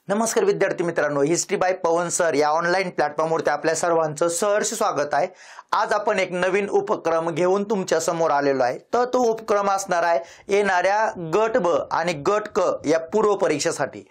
नमस्कार विद्यार्थी मित्रांनो, हिस्ट्री बाय पवन सर या ऑनलाईन प्लॅटफॉर्मवरती आपल्या सर्वांचं सहर्ष स्वागत आहे। आज आपण एक नवीन उपक्रम घेऊन तुमच्या समोर आलेलो आहे। तर तो उपक्रम असणार आहे येणाऱ्या गट ब आणि गट क या पूर्व परीक्षेसाठी।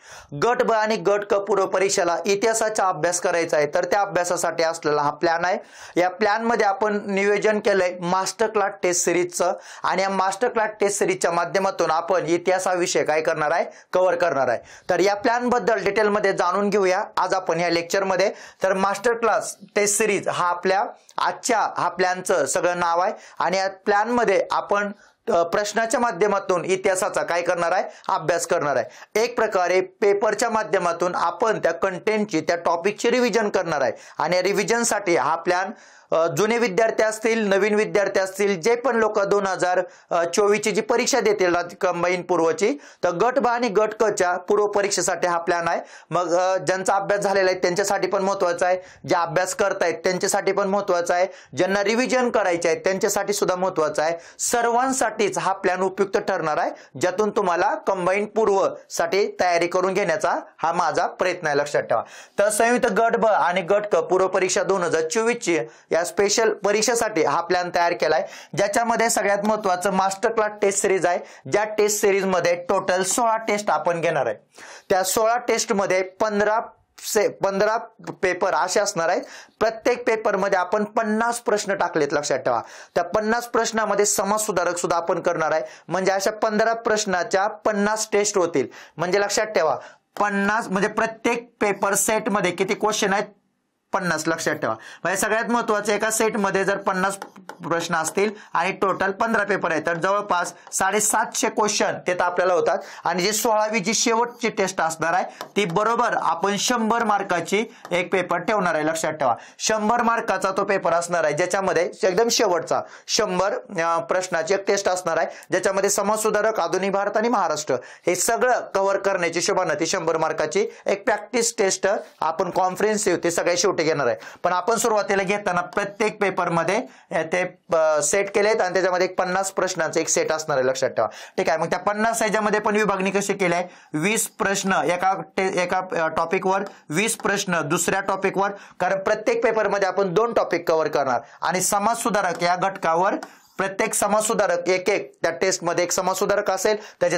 गट ब आणि गट क पूर्व परीक्षेला इतिहासाचा अभ्यास करायचा आहे, तर त्या अभ्यासासाठी असलेला हा प्लॅन आहे। या प्लॅन मध्ये आपण नियोजन केलंय मास्टर क्लास टेस्ट सिरीजचं, आणि या मास्टर क्लास टेस्ट सिरीजच्या माध्यमातून आपण इतिहासाविषयी काय करणार आहे, कव्हर करणार आहे। तर या प्लॅन बद्दल डिटेल मध्ये जाणून घेऊया आज आपण या लेक्चर मध्ये। तर मास्टर क्लास टेस्ट सिरीज हा आपल्या आजच्या हा प्लॅनचं सगळं नाव आहे, आणि या प्लॅन मध्ये आपण प्रश्नाच्या माध्यमातून इतिहासाचा काय करणार आहे, अभ्यास करणार आहे। एक प्रकारे पेपरच्या माध्यमातून आपण त्या कंटेंटची त्या टॉपिकची रिव्हिजन करणार आहे, आणि या रिव्हिजन साठी हा प्लॅन जुने विद्यार्थी असतील, नवीन विद्यार्थी असतील, जे पण लोक 2024 ची जी परीक्षा देतील कंबाईन पूर्वची, तर गट ब आणि गट क च्या पूर्व परीक्षेसाठी हा प्लॅन आहे। मग ज्यांचा अभ्यास झालेला आहे त्यांच्यासाठी पण महत्त्वाचा आहे, जे अभ्यास करतायत त्यांच्यासाठी पण महत्त्वाचा आहे, ज्यांना रिव्हिजन करायचे आहे त्यांच्यासाठी सुद्धा महत्त्वाचा आहे। सर्वांसाठीच हा प्लॅन उपयुक्त ठरणार आहे, ज्यातून तुम्हाला कंबाईन पूर्व साठी तयारी करून घेण्याचा हा माझा प्रयत्न आहे, लक्षात ठेवा। तर संयुक्त गट ब आणि गट क पूर्व परीक्षा 2024 ची या स्पेशल परीक्षेसाठी हा प्लॅन तयार केलाय, ज्याच्यामध्ये सगळ्यात महत्त्वाचं मास्टर क्लास टेस्ट सिरीज आहे। ज्या टेस्ट सिरीज मध्ये टोटल 16 टेस्ट आपण घेणार आहे। त्या 16 टेस्ट मध्ये 15 पेपर असे असणार आहेत। प्रत्येक पेपर मध्ये आपण 50 प्रश्न टाकलेत, लक्षात ठेवा। त्या 50 प्रश्नामध्ये समाज सुधारक सुद्धा आपण करणार आहे, म्हणजे अशा 15 प्रश्नाच्या 50 टेस्ट होतील। म्हणजे लक्षात ठेवा 50 म्हणजे प्रत्येक पेपर सेट मध्ये किती क्वेश्चन आहेत, 50, लक्षात ठेवा। म्हणजे सगळ्यात महत्त्वाचं एका सेट मध्ये जर 50 प्रश्न असतील आणि टोटल 15 पेपर आहेत, तर जवळपास 750 क्वेश्चन तिथे आपल्याला होतात। आणि जी 16वी जी शेवटची टेस्ट असणार आहे ती बरोबर आपण 100 मार्काची एक पेपर ठेवणार आहे, लक्षात ठेवा। 100 मार्काचा तो पेपर असणार आहे, ज्याच्यामध्ये एकदम शेवटचा 100 प्रश्नाची एक टेस्ट असणार आहे, ज्याच्यामध्ये समाज सुधारक, आधुनिक भारत आणि महाराष्ट्र हे सगळं कव्हर करण्याची शोभानं ती 100 मार्काची एक प्रॅक्टिस टेस्ट आपण कॉन्फरन्सिव्ह ते सगळे शेवटी घेणार आहे। पण आपण सुरुवातीला घेताना प्रत्येक पेपर मध्ये ते सेट केलेत, आणि त्याच्यामध्ये 50 प्रश्नांचा एक सेट असणार आहे, लक्षात ठेवा, ठीक आहे। मग त्या 50 ह्याच्यामध्ये पण विभागणी कशी केली आहे, 20 प्रश्न एका टॉपिकवर, 20 प्रश्न दुसऱ्या टॉपिकवर, कारण प्रत्येक पेपर मध्ये आपण 2 टॉपिक कव्हर करणार। आणि समाज सुधारक या घटकावर प्रत्येक समाज सुधारक एक त्या टेस्ट मध्ये एक समाज सुधारक असेल, त्यांचे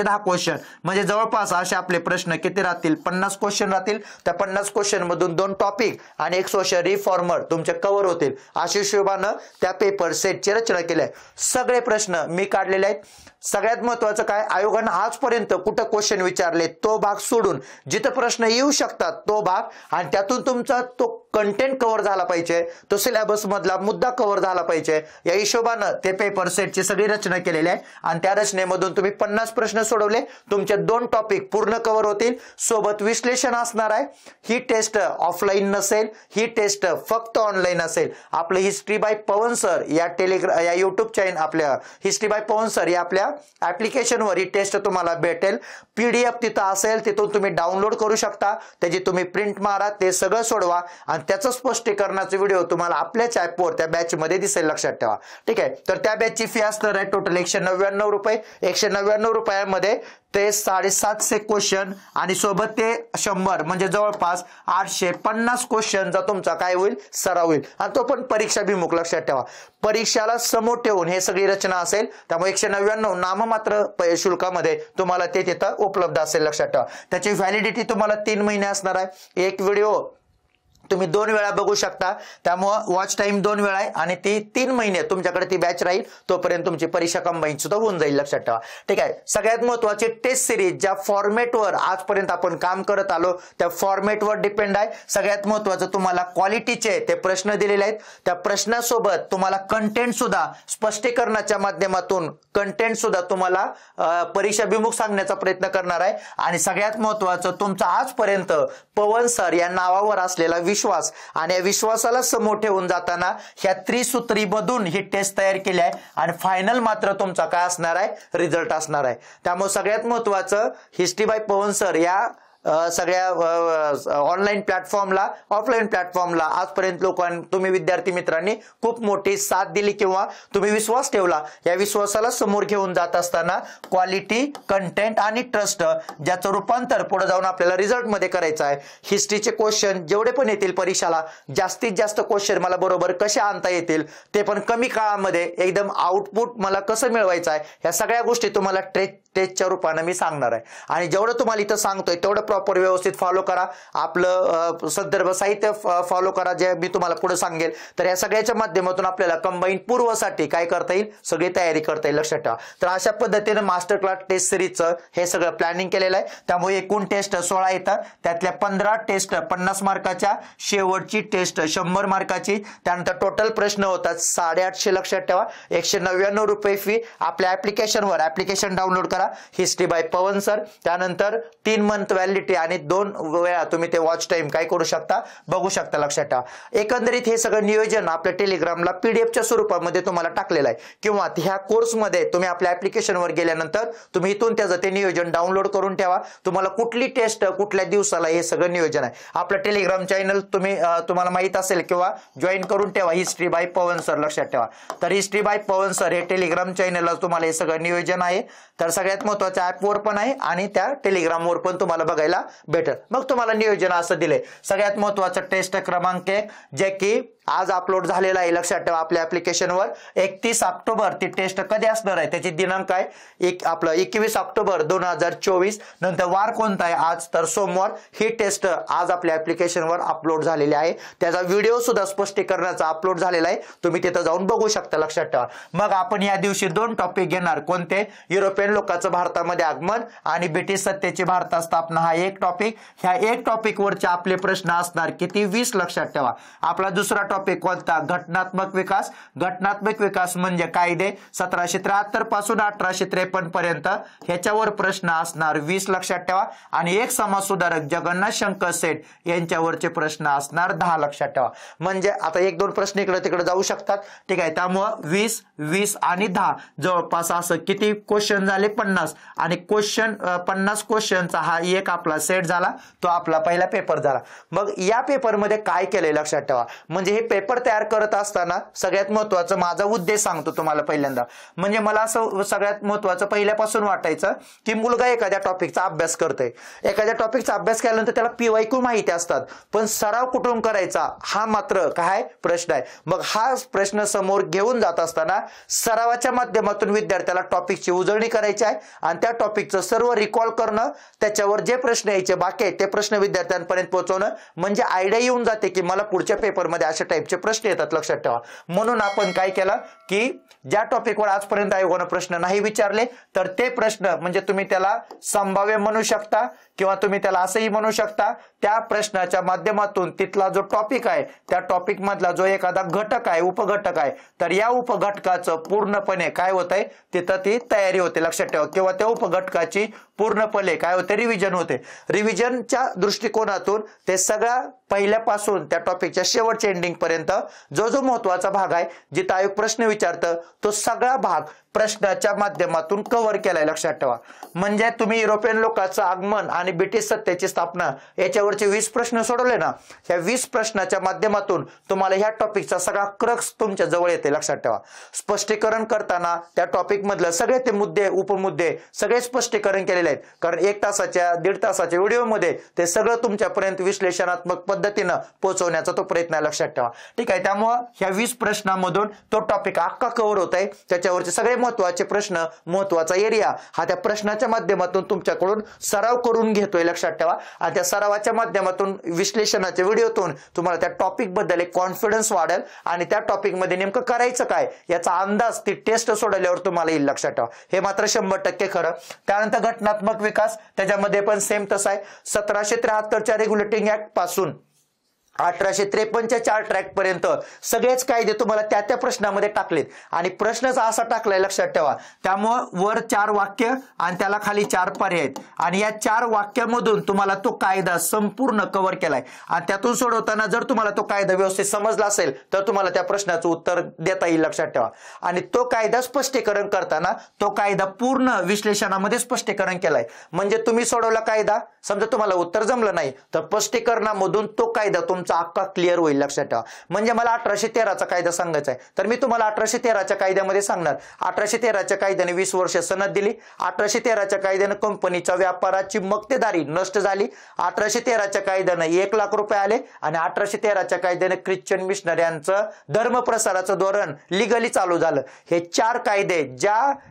10 क्वेश्चन, म्हणजे जवळपास असे आपले प्रश्न किती राहतील, 50 क्वेश्चन राहतील। त्या 50 क्वेश्चन मधून 2 टॉपिक आणि एक सोशल रिफॉर्मर तुमचे कव्हर होतील। अशा हिशोबानं त्या पेपर सेटची रचना केली आहे। सगळे प्रश्न मी काढलेले आहेत। सगळ्यात महत्त्वाचं काय, आयोगाने आजपर्यंत कुठं क्वेश्चन विचारले तो भाग सोडून जिथे प्रश्न येऊ शकतात तो भाग, आणि त्यातून तुमचा तो कंटेंट कव्हर झाला पाहिजे, तो सिलेबस मधला मुद्दा कव्हर झाला पाहिजे, या हिशोबानं ते पेपर सेटची सगळी रचना केलेली आहे। आणि त्या रचनेमधून तुम्ही 50 प्रश्न सोडवले, तुमचे 2 टॉपिक पूर्ण कव्हर होतील, सोबत विश्लेषण असणार आहे। ही टेस्ट ऑफलाईन नसेल, ही टेस्ट फक्त ऑनलाईन असेल। आपलं हिस्ट्री बाय पवन सर या युट्यूब चॅनल, आपल्या हिस्ट्री बाय पवन सर या आपल्या ऍप्लिकेशनवर ही टेस्ट तुम्हाला भेटेल। PDF तिथं असेल, तिथून तुम्ही डाउनलोड करू शकता, त्याची तुम्ही प्रिंट मारा, ते सगळं सोडवा, आणि त्याचं स्पष्टीकरणाचा व्हिडिओ तुम्हाला आपल्याच ऍपवर त्या बॅच मध्ये दिसेल, लक्षात ठेवा, ठीक आहे। तर त्या बॅचची फी असणार आहे टोटल 199 रुपये। 199 रुपयामध्ये ते 750 क्वेश्चन आणि सोबत ते 100 म्हणजे जवळपास 850 क्वेश्चनचा तुमचा काय होईल, सराव होईल, आणि तो पण परीक्षाभिमुख, लक्षात ठेवा। परीक्षाला समोर ठेवून हे सगळी रचना असेल, त्यामुळे 199 नाममात्र शुल्कामध्ये तुम्हाला ते तिथं उपलब्ध असेल, लक्षात ठेवा। त्याची व्हॅलिडिटी तुम्हाला 3 महिने असणार आहे। एक व्हिडिओ तुम्ही 2 वेळा बघू शकता, त्यामुळे वॉच टाइम 2 वेळा आहे, आणि ती 3 महिने तुमच्याकडे ती बॅच राहील, तोपर्यंत तुमची परीक्षा कंबाईन सुद्धा होऊन जाईल, लक्षात ठेवा, ठीक आहे। सगळ्यात महत्त्वाची टेस्ट सिरीज ज्या फॉर्मॅटवर आजपर्यंत आपण काम करत आलो त्या फॉर्मॅटवर डिपेंड आहे। सगळ्यात महत्त्वाचं तुम्हाला क्वालिटीचे ते प्रश्न दिलेले आहेत, त्या प्रश्नासोबत तुम्हाला कंटेंट सुद्धा स्पष्टीकरणाच्या माध्यमातून कंटेंट सुद्धा तुम्हाला परीक्षाभिमुख सांगण्याचा प्रयत्न करणार आहे। आणि सगळ्यात महत्त्वाचं तुमचा आजपर्यंत पवन सर या नावावर असलेला विश्वास, आणि या विश्वासाला समोर ठेवून जाताना ह्या त्रिसूत्रीमधून ही टेस्ट तयार केली आहे, आणि फायनल मात्र तुमचा काय असणार आहे, रिझल्ट असणार आहे। त्यामुळे सगळ्यात महत्त्वाचं हिस्ट्री बाय पवन सर या सगळ्या ऑनलाईन प्लॅटफॉर्मला, ऑफलाईन प्लॅटफॉर्मला आजपर्यंत तुम्ही विद्यार्थी मित्रांनी खूप मोठी साथ दिली किंवा तुम्ही विश्वास ठेवला. या विश्वासाला समोर घेऊन जात असताना क्वालिटी, कंटेंट आणि ट्रस्ट ज्याचं रूपांतर पुढे जाऊन आपल्याला रिझल्ट मध्ये करायचं आहे. हिस्ट्रीचे क्वेश्चन जेवढे पण येतील परीक्षाला, जास्तीत जास्त क्वेश्चन मला बरोबर कसे आणता येतील, ते पण कमी काळामध्ये एकदम आउटपुट मला कसं मिळवायचं आहे, ह्या सगळ्या गोष्टी तुम्हाला टेस्टच्या रूपाने मी सांगणार आहे. आणि जेवढं तुम्हाला इथं सांगतोय तेवढं प्रॉपर व्यवस्थित फॉलो करा. आपलं संदर्भ साहित्य फॉलो करा जे मी तुम्हाला पुढे सांगेल. तर या सगळ्याच्या माध्यमातून आपल्याला कंबाईन पूर्वसाठी काय करता येईल, सगळी तयारी करता येईल. लक्षात ठेवा. तर अशा पद्धतीने मास्टर क्लास टेस्ट सिरीजचं हे सगळं प्लॅनिंग केलेलं आहे. त्यामुळे एकूण टेस्ट 16 येतात. त्यातल्या 15 टेस्ट 50 मार्काच्या, शेवटची टेस्ट 100 मार्काची. त्यानंतर टोटल प्रश्न होतात 850. लक्षात ठेवा. 199 रुपये फी. आपल्या ऍप्लिकेशनवर ऍप्लिकेशन डाउनलोड करा, हिस्ट्री बाय पवन सर. त्यानंतर 3 मंथ व्हॅलिडिटी आणि 2 वेळा तुम्ही ते वॉच टाइम काय करू शकता, बघू शकता. लक्षात ठेवा. एकंदरीत हे सगळं नियोजन आपल्या टेलिग्रामला पीडीएफच्या स्वरूपामध्ये तुम्हाला टाकलेलं आहे, किंवा ह्या कोर्समध्ये तुम्ही आपल्या ऍप्लिकेशनवर गेल्यानंतर तुम्ही इथून त्याचं ते नियोजन डाउनलोड करून ठेवा. तुम्हाला कुठली टेस्ट कुठल्या दिवसाला हे सगळं नियोजन आहे. आपलं टेलिग्राम चॅनल तुम्हाला माहित असेल किंवा जॉईन करून ठेवा, हिस्ट्री बाय पवन सर. लक्षात ठेवा. तर हिस्ट्री बाय पवन सर हे टेलिग्राम चॅनलला तुम्हाला हे सगळं नियोजन आहे. तर सगळ्यात महत्त्वाचं ऍपवर पण आहे आणि त्या टेलिग्रामवर पण तुम्हाला बघायला भेटेल. मग तुम्हाला नियोजन असं दिलंय. सगळ्यात महत्त्वाचं टेस्ट क्रमांक 1 जे की आज अपलोड झालेला आहे. लक्षात ठेवा. आपल्या ऍप्लिकेशनवर 31 ऑक्टोबर ती टेस्ट कधी असणार आहे, त्याची दिनांक आहे 21 ऑक्टोबर 2024. नंतर वार कोणता आहे आज, तर सोमवार. ही टेस्ट आज आपल्या ऍप्लिकेशनवर अपलोड झालेली आहे. त्याचा व्हिडिओ सुद्धा स्पष्टीकरणाचा अपलोड झालेला आहे, तुम्ही तिथं जाऊन बघू शकता. लक्षात ठेवा. मग आपण या दिवशी 2 टॉपिक घेणार. कोणते? युरोपियन लोकांचं भारतामध्ये आगमन आणि ब्रिटिश सत्तेची भारतात स्थापना. हा एक टॉपिक. ह्या एक टॉपिक वरचे आपले प्रश्न असणार किती? 20. लक्षात ठेवा. आपला दुसरा टॉपिक कोणता? घटनात्मक विकास. घटनात्मक विकास म्हणजे कायदे 1773 पासून 1853 पर्यंत. ह्याच्यावर प्रश्न असणार 20. लक्षात ठेवा. आणि एक समाज सुधारक जगन्नाथ शंकर सेठ यांच्यावरचे प्रश्न असणार 10. लक्षात ठेवा. म्हणजे आता 1-2 प्रश्न इकडे तिकडे जाऊ शकतात. ठीक आहे. त्यामुळे 20, 20 आणि 10 जवळपास असं किती क्वेश्चन झाले? 50. आणि 50 क्वेश्चनचा हा एक आपला सेट झाला, तो आपला पहिला पेपर झाला. मग या पेपरमध्ये काय केलंय लक्षात ठेवा. म्हणजे हे पेपर तयार करत असताना सगळ्यात महत्त्वाचं माझा उद्देश सांगतो तुम्हाला पहिल्यांदा. म्हणजे मला असं सगळ्यात महत्त्वाचं पहिल्यापासून वाटायचं की मुलगा एखाद्या टॉपिकचा अभ्यास करतोय. एखाद्या टॉपिकचा अभ्यास केल्यानंतर त्याला PYQ माहिती असतात, पण सराव कुठून करायचा हा मात्र काय प्रश्न आहे. मग हा प्रश्न समोर घेऊन जात असताना सरावाच्या माध्यमातून विद्यार्थ्याला टॉपिकची उजळणी करायची आहे आणि त्या टॉपिकचं सर्व रिकॉल करणं, त्याच्यावर जे प्रश्न यायचे बाकी आहेत ते प्रश्न विद्यार्थ्यांपर्यंत पोहोचवणं. म्हणजे आयडिया येऊन जाते की मला पुढच्या पेपरमध्ये अशा टाईपचे प्रश्न येतात. लक्षात ठेवा. म्हणून आपण काय केलं की ज्या टॉपिकवर आजपर्यंत आयोगाने प्रश्न नाही विचारले तर ते प्रश्न म्हणजे तुम्ही त्याला संभाव्य म्हणू शकता किंवा तुम्ही त्याला असंही म्हणू शकता, त्या प्रश्नाच्या माध्यमातून तिथला जो टॉपिक आहे त्या टॉपिक मधला जो एखादा घटक आहे, उपघटक आहे, तर या उपघटकाचं पूर्णपणे काय होत आहे तिथं ती तयारी होते. लक्षात ठेवा. किंवा त्या उपघटकाची पूर्णपणे काय होते, रिव्हिजन होते. रिव्हिजनच्या दृष्टिकोनातून ते सगळा पहिल्यापासून त्या टॉपिकच्या शेवटच्या एंडिंग पर्यंत जो जो महत्वाचा भाग आहे, जिथं आयोग प्रश्न विचारतं तो सगळा भाग प्रश्नाच्या माध्यमातून कव्हर केलाय. लक्षात ठेवा. म्हणजे तुम्ही युरोपियन लोकांचं आगमन आणि ब्रिटिश सत्तेची स्थापना याच्यावरचे 20 प्रश्न सोडवले ना, ह्या 20 प्रश्नाच्या माध्यमातून तुम्हाला ह्या टॉपिकचा सगळा क्रक्स तुमच्या जवळ येते. लक्षात ठेवा. स्पष्टीकरण करताना त्या टॉपिक मधले सगळे ते मुद्दे, उपमुद्दे सगळे स्पष्टीकरण केलेले आहेत. कारण 1 तासाच्या 1.5 तासाच्या व्हिडिओमध्ये ते सगळं तुमच्यापर्यंत विश्लेषणात्मक पद्धतीनं पोहोचवण्याचा तो प्रयत्न आहे. लक्षात ठेवा. ठीक आहे. त्यामुळे ह्या 20 प्रश्नांमधून तो टॉपिक अख्खा कव्हर होत आहे. त्याच्यावरचे सगळे महत्वाचे प्रश्न, महत्वाचा एरिया हा त्या प्रश्नाच्या माध्यमातून तुमच्याकडून सराव करून घेतोय. लक्षात ठेवा. आणि त्या सरावाच्या माध्यमातून विश्लेषणाच्या व्हिडिओतून तुम्हाला त्या टॉपिक बद्दल एक कॉन्फिडन्स वाढेल आणि त्या टॉपिक मध्ये नेमकं करायचं काय याचा अंदाज ती टेस्ट सोडवल्यावर तुम्हाला येईल. लक्षात ठेवा. हे मात्र 100% खरं. त्यानंतर घटनात्मक विकास, त्याच्यामध्ये पण सेम तसा आहे. 1773च्या रेग्युलेटिंग ऍक्ट पासून 1853च्या 4 ट्रॅक पर्यंत सगळेच कायदे तुम्हाला त्या त्या प्रश्नामध्ये टाकलेत आणि प्रश्नच असा टाकलाय लक्षात ठेवा. त्यामुळे वर 4 वाक्य आणि त्याला खाली 4 पर्याय आहेत आणि या 4 वाक्यामधून तुम्हाला तो कायदा संपूर्ण कव्हर केलाय आणि त्यातून सोडवताना जर तुम्हाला तो कायदा व्यवस्थित समजला असेल तर तुम्हाला त्या प्रश्नाचं उत्तर देता येईल लक्षात ठेवा. आणि तो कायदा स्पष्टीकरण करताना तो कायदा पूर्ण विश्लेषणामध्ये स्पष्टीकरण केलाय. म्हणजे तुम्ही सोडवला कायदा, समजा तुम्हाला उत्तर जमलं नाही तर स्पष्टीकरणामधून तो कायदा तुमचा अख्खा क्लिअर होईल लक्षात ठेवा. म्हणजे मला 1813चा कायदा सांगायचा आहे तर मी तुम्हाला 1813च्या कायद्यामध्ये सांगणार. 1813च्या कायद्याने 20 वर्ष सनद दिली. 1813च्या कायद्याने कंपनीच्या व्यापाराची मक्तेदारी नष्ट झाली. 1813च्या कायद्याने 1 लाख रुपये आले आणि 1813च्या कायद्याने ख्रिश्चन मिशनऱ्यांचं धर्मप्रसाराचं धोरण लिगली चालू झालं. हे 4 कायदे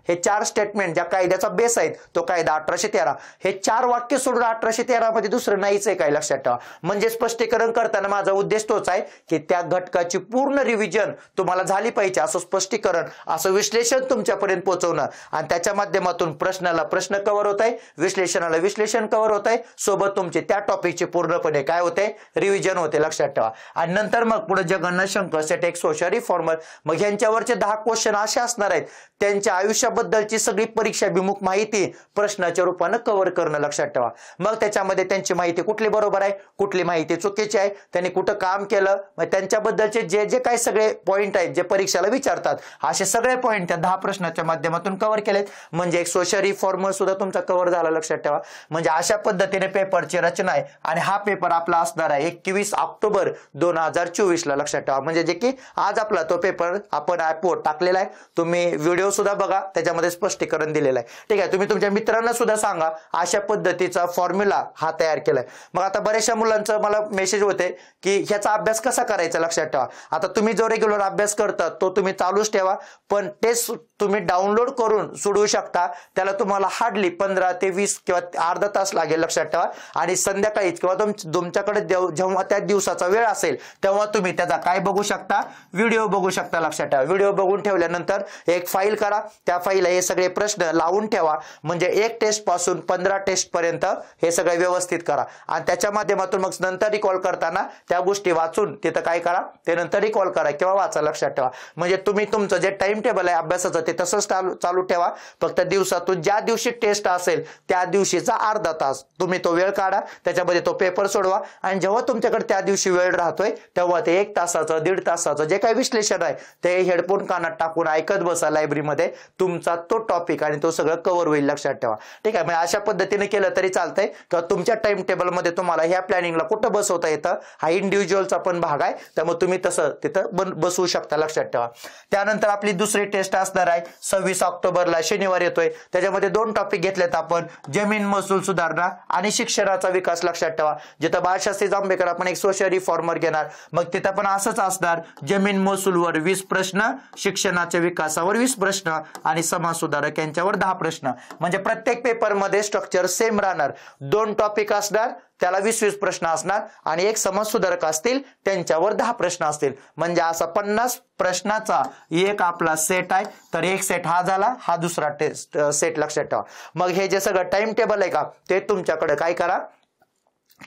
हे 4 स्टेटमेंट ज्या कायद्याचा बेस आहेत तो कायदा 1813. हे 4 वाक्य सोडून 1813 मध्ये दुसरं नाहीच आहे काय लक्षात ठेवा. म्हणजे स्पष्टीकरण करताना माझा उद्देश तोच आहे की त्या घटकाची पूर्ण रिव्हिजन तुम्हाला झाली पाहिजे, असं स्पष्टीकरण असं विश्लेषण तुमच्यापर्यंत पोहोचवणं आणि त्याच्या माध्यमातून प्रश्नाला प्रश्न कव्हर होत आहे, विश्लेषणाला विश्लेषण कव्हर होत आहे, सोबत तुमचे त्या टॉपिकचे पूर्णपणे काय होते रिव्हिजन होते लक्षात ठेवा. आणि नंतर मग पुढे जगन्नाथ शंकर सेट एक सोशल रिफॉर्मर, मग यांच्यावरचे 10 क्वेश्चन असे असणार आहेत त्यांच्या आयुष्याबद्दलची सगळी परीक्षाभिमुख माहिती प्रश्नाच्या रूपाने कव्हर करणं लक्षात ठेवा. मग त्याच्यामध्ये त्यांची माहिती कुठली बरोबर आहे, कुठली माहिती चुकीची आहे, त्यांनी कुठं काम केलं, मग त्यांच्याबद्दलचे जे जे काही सगळे पॉइंट आहेत जे परीक्षेला विचारतात असे सगळे पॉइंट त्या 10 प्रश्नाच्या माध्यमातून कव्हर केलेत. म्हणजे एक सोशल रिफॉर्मर सुद्धा तुमचा कव्हर झाला लक्षात ठेवा. म्हणजे अशा पद्धतीने पेपरची रचना आहे आणि हा पेपर आपला असणार आहे 21 ऑक्टोबर 2024 ला लक्षात ठेवा. म्हणजे जे की आज आपला तो पेपर आपण ऍपवर टाकलेला आहे. तुम्ही व्हिडिओ सुद्धा बघा, त्याच्यामध्ये स्पष्टीकरण दिलेलं आहे. ठीक आहे, तुम्ही तुमच्या मित्रांना सुद्धा सांगा अशा पद्धतीचा फॉर्म्युला हा तयार केलाय. मग आता बऱ्याचशा मुलांचं मला मेसेज होते की ह्याचा अभ्यास कसा करायचा लक्षात ठेवा. आता तुम्ही जो रेग्युलर अभ्यास करता तो तुम्ही चालूच ठेवा, पण टेस्ट तुम्ही डाउनलोड करून सोडवू शकता. त्याला तुम्हाला हार्डली 15 ते 20 किंवा अर्धा तास लागेल लक्षात ठेवा. आणि संध्याकाळीच किंवा तुमच्याकडे जेव्हा त्या दिवसाचा वेळ असेल तेव्हा तुम्ही त्याचा काय बघू शकता, व्हिडिओ बघू शकता लक्षात ठेवा. व्हिडिओ बघून ठेवल्यानंतर एक फाईल करा, त्या फाईलला हे सगळे प्रश्न लावून ठेवा. म्हणजे एक टेस्ट पासून 15 टेस्ट पर्यंत हे सगळे व्यवस्थित करा आणि त्याच्या माध्यमातून मग नंतर रिकॉल करताना त्या गोष्टी वाचून तिथं काय करा ते नंतर रिकॉल करा किंवा वाचा लक्षात ठेवा. म्हणजे तुम्ही तुमचं जे टाइम टेबल आहे अभ्यासाचं ते तसंच चालू ठेवा. फक्त दिवसातून ज्या दिवशी टेस्ट असेल त्या दिवशीचा अर्धा तास तुम्ही तो वेळ काढा, त्याच्यामध्ये तो पेपर सोडवा आणि जेव्हा तुमच्याकडे त्या दिवशी वेळ राहतोय तेव्हा ते 1 तासाचं 1.5 तासाचं जे काही विश्लेषण आहे ते हेडफोन कानात टाकून ऐकत बसा लायब्ररीमध्ये. तुमचा तो टॉपिक आणि तो सगळं कव्हर होईल लक्षात ठेवा. ठीक आहे, म्हणजे अशा पद्धतीने केलं तरी चालतंय किंवा तुमच्या टाइम टेबलमध्ये तुम्हाला ह्या प्लॅनिंगला कुठं बसवता येतं हा इंडिव्हिज्युअलचा पण भाग आहे, त्यामुळे तुम्ही तसं तिथं बसवू शकता लक्षात ठेवा. त्यानंतर आपली दुसरी टेस्ट असणार आहे 26 ऑक्टोबरला शनिवार येतोय. त्याच्यामध्ये 2 टॉपिक घेतलेत आपण, जमीन महसूल सुधारणा आणि शिक्षणाचा विकास लक्षात ठेवा. जिथं बाळशास्त्री जांभेकर आपण एक सोशल रिफॉर्मर घेणार, मग तिथं पण असंच असणार जमीन महसूलवर 20 प्रश्न, शिक्षणाच्या विकासावर 20 प्रश्न आणि समाज सुधारक यांच्यावर 10 प्रश्न. म्हणजे प्रत्येक पेपरमध्ये स्ट्रक्चर सेम राहणार. 2 टॉपिक असणार त्याला 20-20 प्रश्न असणार आणि एक समाज सुधारक असतील त्यांच्यावर 10 प्रश्न असतील. म्हणजे असा 50 प्रश्नाचा एक आपला सेट आहे. तर एक सेट हा झाला, हा दुसरा टेस्ट सेट लक्षात ठेवा. मग हे जे सगळं टाइम टेबल आहे का ते तुमच्याकडे काय करा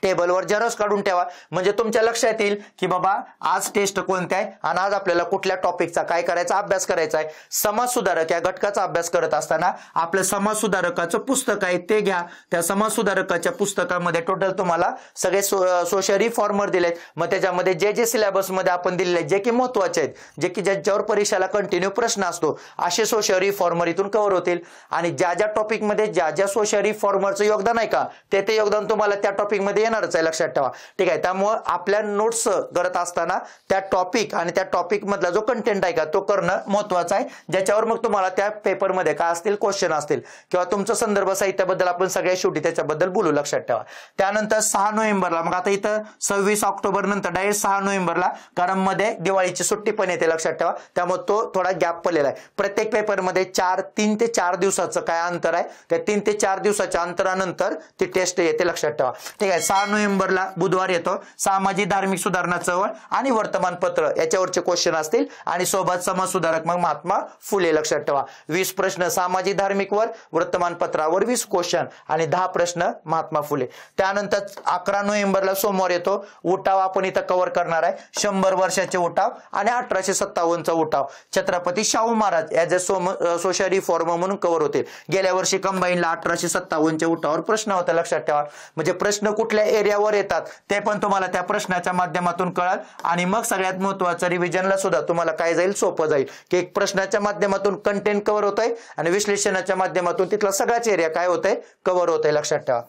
टेबलवर झेरॉक्स काढून ठेवा. म्हणजे तुमच्या लक्षात येईल की बाबा आज टेस्ट कोणत्या आहे आणि आज आपल्याला कुठल्या टॉपिकचा काय करायचा अभ्यास करायचा आहे. समाज सुधारक या घटकाचा अभ्यास करत असताना आपलं समाज सुधारकाचं पुस्तक आहे ते घ्या. त्या समाज सुधारकाच्या पुस्तकामध्ये टोटल तुम्हाला सगळे सोशल रिफॉर्मर दिलेत. मग त्याच्यामध्ये जे जे सिलेबस मध्ये आपण दिलेले जे की महत्वाचे आहेत, जे की ज्याच्यावर परीक्षेला कंटिन्यू प्रश्न असतो असे सोशल रिफॉर्मर इथून कव्हर होतील. आणि ज्या ज्या टॉपिक मध्ये ज्या ज्या सोशल रिफॉर्मरचं योगदान आहे का ते योगदान तुम्हाला त्या टॉपिक मध्ये येणारच आहे लक्षात ठेवा. ठीक आहे, त्यामुळे आपल्या नोट्स करत असताना त्या टॉपिक आणि त्या टॉपिक मधला जो कंटेंट आहे का तो करणं महत्वाचं आहे, ज्याच्यावर मग तुम्हाला त्या पेपरमध्ये काय असतील क्वेश्चन असतील किंवा तुमचं संदर्भ साहित्याबद्दल आपण सगळ्या शेवटी त्याच्याबद्दल बोलू लक्षात ठेवा. त्यानंतर 6 नोव्हेंबरला मग आता इथं 26 ऑक्टोबर नंतर डायरेक्ट 6 नोव्हेंबरला कारण मध्ये दिवाळीची सुट्टी पण येते लक्षात ठेवा. त्यामुळे तो थोडा गॅप पडलेला आहे. प्रत्येक पेपरमध्ये 3 ते 4 दिवसाचं काय अंतर आहे, त्या 3 ते 4 दिवसाच्या अंतरानंतर ती टेस्ट येते लक्षात ठेवा. ठीक आहे, 6 नोव्हेंबरला बुधवार येतो सामाजिक धार्मिक सुधारणा चळवळ आणि वर्तमानपत्र याच्यावरचे क्वेश्चन असतील आणि सोबत समाजसुधारक मग महात्मा फुले लक्षात ठेवा. 20 प्रश्न सामाजिक धार्मिक वर वर्तमानपत्रावर 20 क्वेश्चन आणि 10 प्रश्न महात्मा फुले. त्यानंतर 11 नोव्हेंबरला सोमवार येतो उठाव आपण इथं कव्हर करणार आहे 100 वर्षाचे उठाव आणि 1857चा उठाव Chhatrapati Shahu Maharaj as a social reformer म्हणून कव्हर होते. गेल्या वर्षी कंबाईनला 1857च्या उठावावर प्रश्न होता लक्षात ठेवा. म्हणजे प्रश्न कुठल्या एरियावर येतात ते पण तुम्हाला त्या प्रश्नाच्या माध्यमातून कळाल आणि मग सगळ्यात महत्त्वाचं रिव्हिजनला सुद्धा तुम्हाला काय जाईल सोपं जाईल की एक प्रश्नाच्या माध्यमातून कंटेंट कव्हर होतंय आणि विश्लेषणाच्या माध्यमातून तिथला सगळाच एरिया काय होतंय कव्हर होतंय लक्षात ठेवा.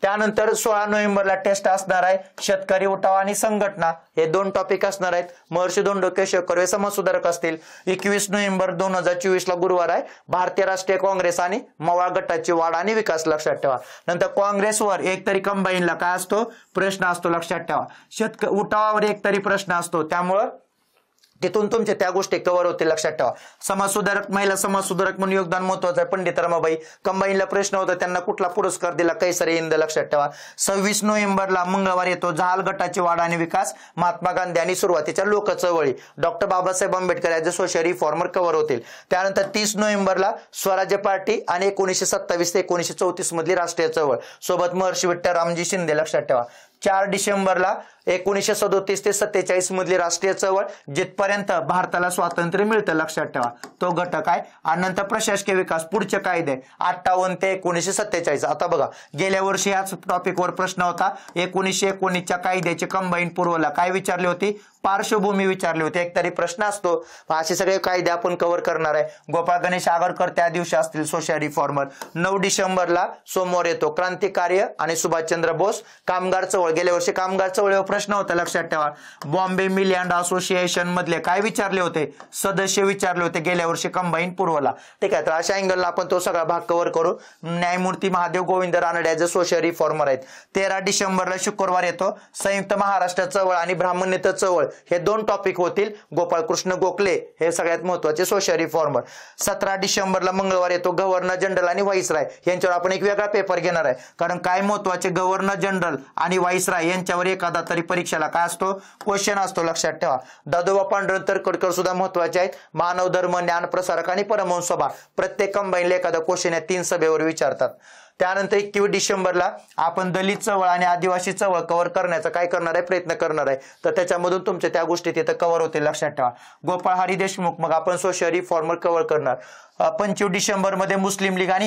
त्यानंतर 16 नोव्हेंबरला टेस्ट असणार आहे शेतकरी उठाव आणि संघटना हे 2 टॉपिक असणार आहेत. महर्षी धोंडो केशव कर्वे समाजसुधारक असतील. 21 नोव्हेंबर 2024 ला गुरुवार आहे भारतीय राष्ट्रीय काँग्रेस आणि मवाळ गटाची वाढ आणि विकास लक्षात ठेवा. नंतर काँग्रेसवर एक तरी कंबाईनला काय असतो प्रश्न असतो लक्षात ठेवा. उठावावर एक तरी प्रश्न असतो त्यामुळं तिथून तुमच्या त्या गोष्टी कव्हर होतील लक्षात ठेवा. समाजसुधारक महिला समाजसुधारक म्हणून योगदान महत्वाचं आहे पंडित रमाबाई कंबाईनला प्रश्न होता त्यांना कुठला पुरस्कार दिला कैसर हिंद लक्षात ठेवा. 26 नोव्हेंबरला मंगळवार येतो जहाल गटाची वाढ आणि विकास महात्मा गांधी आणि सुरुवातीच्या लोक चळवळी doctor Babasaheb Ambedkar as a social reformer cover होतील. त्यानंतर 30 नोव्हेंबरला स्वराज्य पार्टी आणि 1927 ते 1934 मधली राष्ट्रीय चळवळ सोबत महर्षी विठ्ठल रामजी शिंदे लक्षात ठेवा. 4 डिसेंबरला 1937 ते 47 मधली राष्ट्रीय चळवळ जिथपर्यंत भारताला स्वातंत्र्य मिळतं लक्षात ठेवा तो घटक आहे. आणि नंतर प्रशासकीय विकास पुढचे कायदे 58 ते 1947. आता बघा गेल्या वर्षी याच टॉपिकवर प्रश्न होता 1919च्या कायद्याचे कंबाईन पूर्वला काय विचारली होती पार्श्वभूमी विचारली होती एक तरी प्रश्न असतो. असे सगळे कायदे आपण कव्हर करणार आहे. गोपाळ गणेश आगरकर त्या दिवशी असतील सोशल रिफॉर्मर. 9 डिसेंबरला सोमवार येतो क्रांतिकार्य आणि सुभाषचंद्र बोस कामगार चळवळ गेल्या वर्षी कामगार चळवळीवर प्रश्न होता लक्षात ठेवा. बॉम्बे मिल अँड असोसिएशन मधले काय विचारले होते सदस्य विचारले होते गेल्या वर्षी कंबाईन पूर्वला ठीक आहे. तर अशा अँगलला आपण तो सगळा भाग कव्हर करू. न्यायमूर्ती Mahadev Govind Ranade as a social reformer आहेत. 13 डिसेंबरला शुक्रवार येतो संयुक्त महाराष्ट्र चळवळ आणि ब्राह्मण्येतर चळवळ हे 2 टॉपिक होतील. गोपाळकृष्ण गोखले हे सगळ्यात महत्त्वाचे सोशल रिफॉर्मर. 17 डिसेंबरला मंगळवार येतो गव्हर्नर जनरल आणि व्हाईसराय यांच्यावर आपण एक वेगळा पेपर घेणार आहे कारण काय महत्त्वाचे गव्हर्नर जनरल आणि व्हाईसराय यांच्यावर एखादा तरी परीक्षेला काय असतो क्वेश्चन असतो लक्षात ठेवा. दादोबा पांडुरंग तरखडकर सुद्धा महत्त्वाचे आहेत. मानव धर्म ज्ञान प्रसारक आणि परमहंस सभा प्रत्येक कंबाईनला एखादा क्वेश्चन या 3 सभेवर विचारतात. त्यानंतर 21 डिसेंबरला आपण दलित चळवळ आणि आदिवासी चळवळ कव्हर करण्याचा काय करणार आहे प्रयत्न करणार आहे तर त्याच्यामधून तुमच्या त्या गोष्टी तिथं कव्हर होतील लक्षात ठेवा. गोपाळ हरी देशमुख मग आपण सोशल रिफॉर्मर कव्हर करणार. 25 डिसेंबर मध्ये मुस्लिम लीग आणि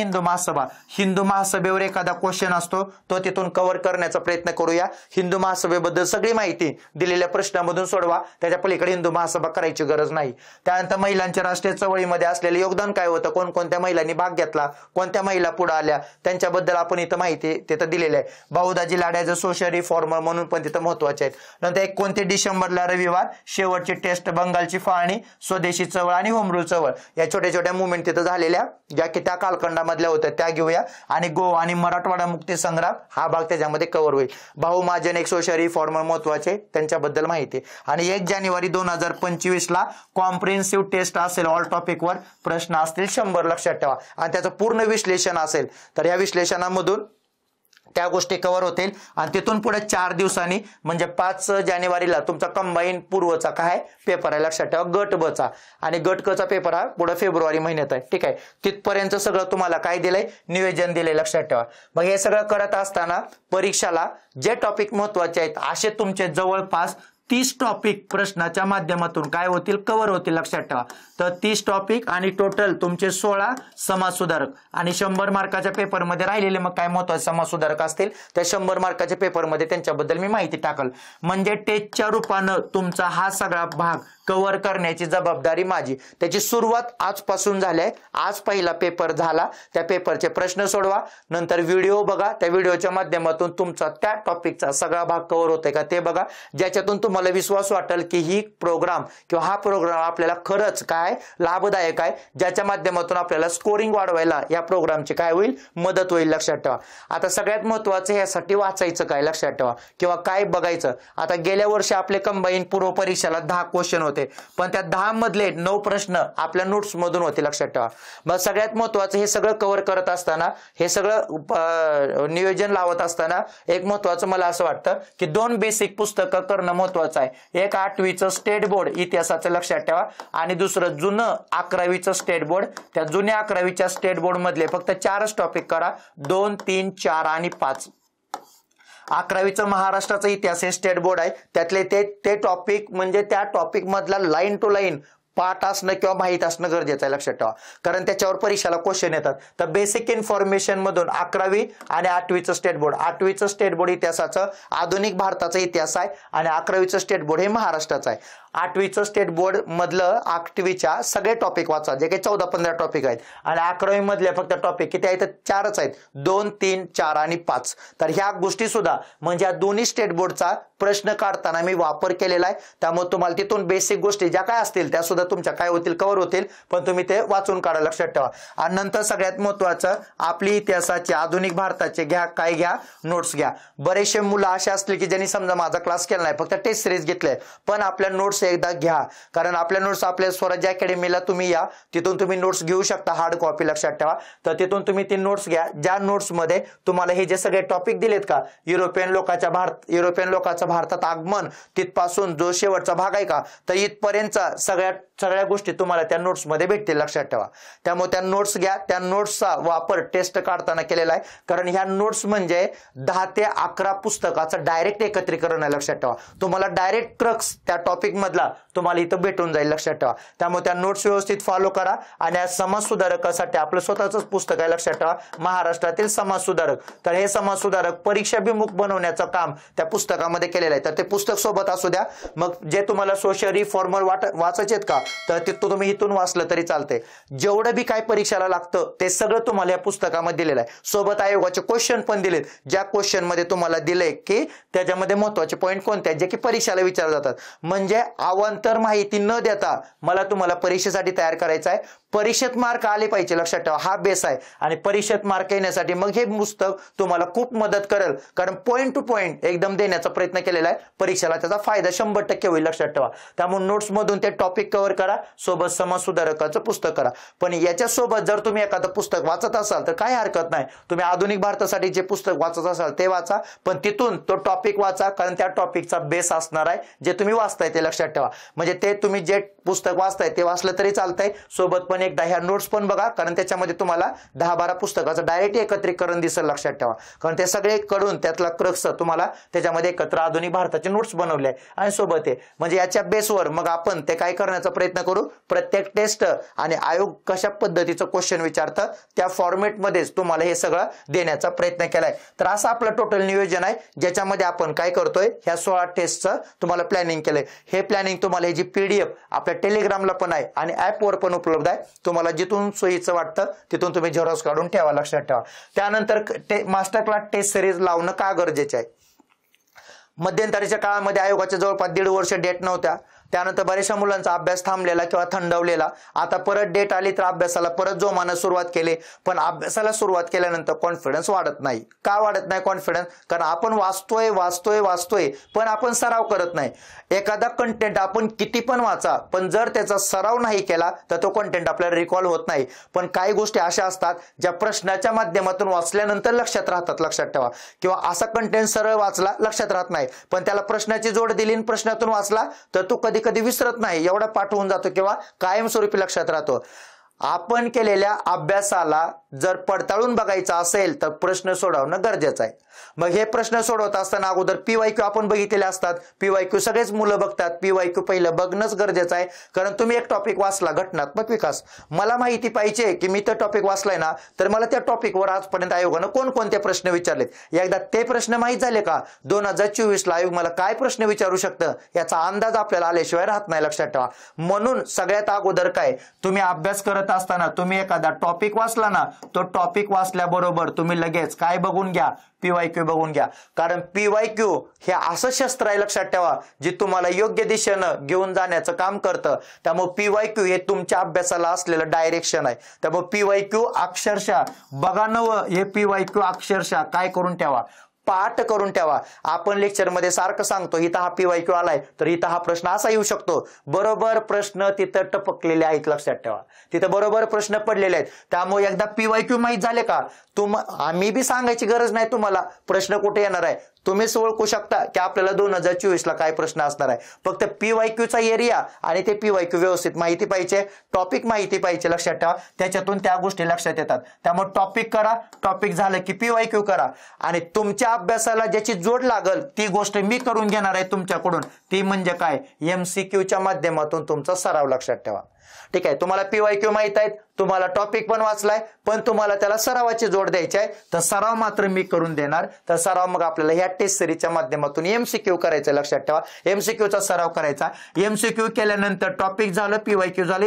हिंदू महासभेवर एखादा क्वेश्चन असतो तो तिथून कव्हर करण्याचा प्रयत्न करूया. हिंदू महासभेबद्दल सगळी माहिती दिलेल्या प्रश्नामधून सोडवा त्याच्या पलीकडे हिंदू महासभा करायची गरज नाही. त्यानंतर महिलांच्या राष्ट्रीय चळवळीमध्ये असलेले योगदान काय होतं कोणकोणत्या महिलांनी भाग घेतला कोणत्या महिला पुढे आल्या त्यांच्याबद्दल आपण इथं माहिती तिथं दिलेली आहे. भाऊदाजी लाड्याचं सोशल रिफॉर्मर म्हणून पण तिथं महत्वाचे आहेत. नंतर 29 डिसेंबरला रविवार शेवटची टेस्ट बंगालची फाळणी स्वदेशी चळवळ आणि होम रूल चळवळ या छोट्या छोट्या मुवमेंट तिथं झालेल्या ज्या की त्या कालखंडामधल्या होत्या त्या घेऊया आणि गोवा आणि मराठवाडा मुक्ती संग्राम हा भाग त्याच्यामध्ये कव्हर होईल. भाऊ महाजन एक सोशल रिफॉर्मर महत्वाचे त्यांच्याबद्दल माहिती आणि 1 जानेवारी 2025 ला कॉम्प्रिहेन्सिव्ह टेस्ट असेल ऑल टॉपिकवर प्रश्न असतील 100 लक्षात ठेवा आणि त्याचं पूर्ण विश्लेषण असेल तर या विश्लेषणामधून त्या गोष्टी कव्हर होतील आणि तिथून पुढे 4 दिवसांनी म्हणजे 5 जानेवारीला तुमचा कंबाईन पूर्वचा काय पेपर आहे लक्षात ठेवा गट ब चा आणि गट क चा पेपर हा पुढे फेब्रुवारी महिन्यात आहे ठीक आहे. तिथपर्यंत सगळं तुम्हाला काय दिलंय निवेदन दिलंय लक्षात ठेवा. मग हे सगळं करत असताना परीक्षाला जे टॉपिक महत्वाचे आहेत असे तुमचे जवळपास 30 टॉपिक प्रश्नाच्या माध्यमातून काय होतील कव्हर होतील लक्षात ठेवा. तर 30 टॉपिक आणि टोटल तुमचे 16 समाज सुधारक आणि 100 मार्काच्या पेपरमध्ये राहिलेले मग काय महत्वाचे समाज सुधारक असतील त्या 100 मार्काच्या पेपरमध्ये त्यांच्याबद्दल मी माहिती टाकल. म्हणजे टेस्टच्या रूपानं तुमचा हा सगळा भाग कव्हर करण्याची जबाबदारी माझी. त्याची सुरुवात आजपासून झाली आहे. आज पहिला पेपर झाला त्या पेपरचे प्रश्न सोडवा नंतर व्हिडिओ बघा त्या व्हिडिओच्या माध्यमातून तुमचा त्या टॉपिकचा सगळा भाग कव्हर होतोय का ते बघा ज्याच्यातून तुम्हाला विश्वास वाटेल की ही प्रोग्राम किंवा हा प्रोग्राम आपल्याला खरंच काय लाभदायक आहे ज्याच्या माध्यमातून आपल्याला स्कोरिंग वाढवायला या प्रोग्रामची काय होईल मदत होईल लक्षात ठेवा. आता सगळ्यात महत्त्वाचं यासाठी वाचायचं काय लक्षात ठेवा किंवा काय बघायचं. आता गेल्या वर्षी आपले कंबाईन पूर्व परीक्षेला 10 क्वेश्चन होते होते, पण त्या 10 मधले 9 प्रश्न आपल्या नोट्स मधून होते, लक्षात ठेवा. मग सगळ्यात महत्त्वाचं हे सगळं कव्हर करत असताना, हे सगळं नियोजन लावत असताना एक महत्त्वाचं मला असं वाटतं की 2 बेसिक पुस्तकं करणं महत्त्वाचं आहे. एक 8वीचं स्टेट बोर्ड इतिहासाचं लक्षात ठेवा, आणि दुसरं जुनं 11वीचं स्टेट बोर्ड. त्या जुन्या 11वीच्या स्टेट बोर्ड मधले फक्त 4च टॉपिक करा, 2, 3, 4 आणि 5. 11वीचं महाराष्ट्राचा इतिहास हे स्टेट बोर्ड आहे, त्यातले ते टॉपिक म्हणजे त्या टॉपिक मधला लाईन टू लाईन पाठ असणं किंवा माहीत असणं गरजेचं आहे, लक्षात ठेवा, कारण त्याच्यावर परीक्षेला क्वेश्चन येतात. तर बेसिक इन्फॉर्मेशन मधून 11वी आणि 8वीचं स्टेट बोर्ड, 8वीचं स्टेट बोर्ड इतिहासाचं आधुनिक भारताचा इतिहास आहे, आणि 11वीचं स्टेट बोर्ड हे महाराष्ट्राचं आहे. 8वीचं स्टेट बोर्ड मधलं 8वीच्या सगळे टॉपिक वाचा, जे काही 14-15 टॉपिक आहेत, आणि 11वी मधले फक्त टॉपिक किती आहेत, 4च आहेत, 2, 3, 4 आणि 5. तर ह्या गोष्टी सुद्धा म्हणजे या दोन्ही स्टेट बोर्डचा प्रश्न काढताना मी वापर केलेला आहे. त्यामुळे तुम्हाला तिथून बेसिक गोष्टी ज्या काय असतील त्या सुद्धा तुमच्या काय होतील, कव्हर होतील, पण तुम्ही ते वाचून काढा, लक्षात ठेवा. आणि नंतर सगळ्यात महत्त्वाचं आपली इतिहासाचे आधुनिक भारताचे घ्या नोट्स घ्या. बरेचसे मुलं असे असतील की ज्यांनी समजा माझा क्लास केला नाही, फक्त टेस्ट सिरीज घेतले, पण आपल्या नोट्स एकदा घ्या, कारण आपल्या नोट्स आपल्या स्वराज्य अकॅडमीला तुम्ही या, तिथून तुम्ही नोट्स घेऊ शकता हार्ड कॉपी, लक्षात ठेवा. तर तिथून तुम्ही ती नोट्स घ्या, ज्या नोट्स मध्ये तुम्हाला हे जे सगळे टॉपिक दिलेत का, युरोपियन लोकांचं भारतात आगमन तिथपासून जो शेवटचा भाग आहे का, तर इथपर्यंतचा सगळ्या गोष्टी तुम्हाला त्या नोट्स मध्ये भेटतील, लक्षात ठेवा. त्यामुळे त्या नोट्स घ्या. त्या नोट्सचा वापर टेस्ट काढताना केलेला आहे, कारण ह्या नोट्स म्हणजे 10 ते 11 पुस्तकाचं डायरेक्ट एकत्रीकरण आहे, लक्षात ठेवा. तुम्हाला डायरेक्ट क्रक्स त्या टॉपिक मधला तुम्हाला इथं भेटून जाईल, लक्षात ठेवा. त्यामुळे त्या नोट्स व्यवस्थित फॉलो करा. आणि या समाज सुधारकासाठी आपलं स्वतःच पुस्तक आहे, लक्षात ठेवा, महाराष्ट्रातील समाज सुधारक. तर हे समाज सुधारक परीक्षाभिमुख बनवण्याचं काम त्या पुस्तकामध्ये केलेलं आहे. तर ते पुस्तक सोबत असू द्या. मग जे तुम्हाला सोशल रिफॉर्मर वाचायचे आहेत का, तर ते तुम्ही इथून वाचलं तरी चालतंय. जेवढं बी काय परीक्षेला लागतं ते सगळं तुम्हाला या पुस्तकामध्ये दिलेलं आहे. सोबत आयोगाचे क्वेश्चन पण दिलेत, ज्या क्वेश्चन मध्ये तुम्हाला दिलंय की त्याच्यामध्ये महत्त्वाचे पॉईंट कोणते आहेत जे की परीक्षेला विचारले जातात. म्हणजे अवांतर माहिती न देता मला तुम्हाला परीक्षेसाठी तयार करायचं आहे. परीक्षेत मार्क आले पाहिजे, लक्षात ठेवा, हा बेस आहे. आणि परीक्षेत मार्क येण्यासाठी मग हे पुस्तक तुम्हाला खूप मदत करेल, कारण पॉईंट टू पॉईंट एकदम देण्याचा प्रयत्न केलेला आहे. परीक्षेला त्याचा फायदा 100% होईल, लक्षात ठेवा. त्यामुळे नोट्स मधून ते टॉपिक कव्हर करा, सोबत समाज सुधारकाचं पुस्तक करा. पण याच्यासोबत जर तुम्ही एखादं पुस्तक वाचत असाल तर काही हरकत नाही, तुम्ही आधुनिक भारतासाठी जे पुस्तक वाचत असाल ते वाचा, पण तिथून तो टॉपिक वाचा, कारण त्या टॉपिकचा बेस असणार आहे जे तुम्ही वाचताय ते, लक्षात ठेवा. म्हणजे ते तुम्ही जे पुस्तक वाचताय ते वाचलं तरी चालतंय, सोबत पण एकदा ह्या नोट्स पण बघा, कारण त्याच्यामध्ये तुम्हाला 10-12 पुस्तकाचं डायरेक्ट एकत्रीकरण दिसेल, लक्षात ठेवा. कारण ते सगळे कडून त्यातला क्रक्स तुम्हाला त्याच्यामध्ये एकत्र आधुनिक भारताचे नोट्स बनवले आहे. आणि सोबत आहे म्हणजे याच्या बेसवर मग आपण ते काय करण्याचा प्रयत्न करू, प्रत्येक टेस्ट आणि आयोग कशा पद्धतीचं क्वेश्चन विचारतं त्या फॉर्मॅटमध्येच तुम्हाला हे सगळं देण्याचा प्रयत्न केलाय. तर असं आपलं टोटल नियोजन आहे, ज्याच्यामध्ये आपण काय करतोय, ह्या 16 टेस्टचं तुम्हाला प्लॅनिंग केलंय. हे प्लॅनिंग तुम्हाला ही जी PDF आपल्या टेलिग्रामला पण आहे आणि ऍपवर पण उपलब्ध आहे. तुम्हाला जिथून सोयीचं वाटतं तिथून तुम्ही झेरॉक्स काढून ठेवा, लक्षात ठेवा. त्यानंतर मास्टर क्लास टेस्ट सिरीज लावणं का गरजेचं आहे. मध्यंतरीच्या काळामध्ये आयोगाच्या जवळपास 1.5 वर्ष डेट नव्हत्या. त्यानंतर बऱ्याचशा मुलांचा अभ्यास थांबलेला किंवा थंडवलेला. आता परत डेट आली तर अभ्यासाला परत जोमानं सुरुवात केली, पण अभ्यासाला सुरुवात केल्यानंतर कॉन्फिडन्स वाढत नाही. का वाढत नाही कॉन्फिडन्स, कारण आपण वाचतोय पण आपण सराव करत नाही. एखादा कंटेंट आपण किती पण वाचा, पण जर त्याचा सराव नाही केला तर तो कंटेंट आपल्याला रिकॉल होत नाही. पण काही गोष्टी अशा असतात ज्या प्रश्नाच्या माध्यमातून वाचल्यानंतर लक्षात राहतात, लक्षात ठेवा. किंवा असा कंटेंट सरळ वाचला लक्षात राहत नाही, पण त्याला प्रश्नाची जोड दिली आणि प्रश्नातून वाचला तर तो कधी विसरत नाही, एवढा पाठ होऊन जातो किंवा कायमस्वरूपी लक्षात राहतो. आपण केलेल्या अभ्यासाला जर पडताळून बघायचा असेल तर प्रश्न सोडवणं गरजेचं आहे. मग हे प्रश्न सोडवत असताना अगोदर PYQ आपण बघितलेले असतात. PYQ सगळेच मुलं बघतात. PYQ पहिलं बघणंच गरजेचं आहे, कारण तुम्ही एक टॉपिक वाचला, घटनात्मक विकास, मला माहिती पाहिजे की मी तो टॉपिक वाचलाय ना, तर मला त्या टॉपिकवर आजपर्यंत आयोगानं कोणकोणते प्रश्न विचारलेत. एकदा ते प्रश्न माहीत झाले का, 2024ला आयोग मला काय प्रश्न विचारू शकतं याचा अंदाज आपल्याला आल्याशिवाय राहत नाही, लक्षात ठेवा. म्हणून सगळ्यात अगोदर काय, तुम्ही अभ्यास करत असताना तुम्ही एखादा टॉपिक वाचला ना, तो टॉपिक वाचल्याबरोबर तुम्ही लगेच काय बघून घ्या, PYQ बघून घ्या. कारण PYQ हे असं शस्त्र आहे, लक्षात ठेवा, जे तुम्हाला योग्य दिशेनं घेऊन जाण्याचं काम करतं. त्यामुळे PYQ हे तुमच्या अभ्यासाला असलेलं डायरेक्शन आहे. त्यामुळे PYQ अक्षरशः बघा नवं, हे PYQ अक्षरशः काय करून ठेवा, पाठ करून ठेवा. आपण लेक्चरमध्ये सारखं सांगतो इथं हा PYQ आलाय तर इथं हा प्रश्न असा येऊ शकतो. बरोबर प्रश्न तिथं टपकलेले आहेत, लक्षात ठेवा. तिथं बरोबर प्रश्न पडलेले आहेत. त्यामुळे एकदा PYQ माहित झाले का आम्ही बी सांगायची गरज नाही तुम्हाला प्रश्न कुठे येणार आहे. तुम्हीच ओळखू शकता की आपल्याला 2024 ला काय प्रश्न असणार आहे. फक्त PYQचा एरिया आणि ते PYQ व्यवस्थित माहिती पाहिजे, टॉपिक माहिती पाहिजे, लक्षात ठेवा. त्याच्यातून त्या गोष्टी लक्षात येतात. त्यामुळे टॉपिक करा, टॉपिक झालं की PYQ करा आणि तुमच्या अभ्यासाला ज्याची जोड लागल ती गोष्ट मी करून घेणार आहे तुमच्याकडून. ती म्हणजे काय, MCQच्या माध्यमातून तुमचा सराव, लक्षात ठेवा. ठीक आहे, तुम्हाला PYQ माहित आहेत, तुम्हाला टॉपिक पण वाचलाय, पण तुम्हाला त्याला सरावाची जोड द्यायची आहे. तर सराव मात्र मी करून देणार. तर सराव मग आपल्याला ह्या टेस्ट सिरीजच्या माध्यमातून MCQ करायचं, लक्षात ठेवा. MCQचा सराव करायचा. MCQ केल्यानंतर टॉपिक झालं, PYQ झालं,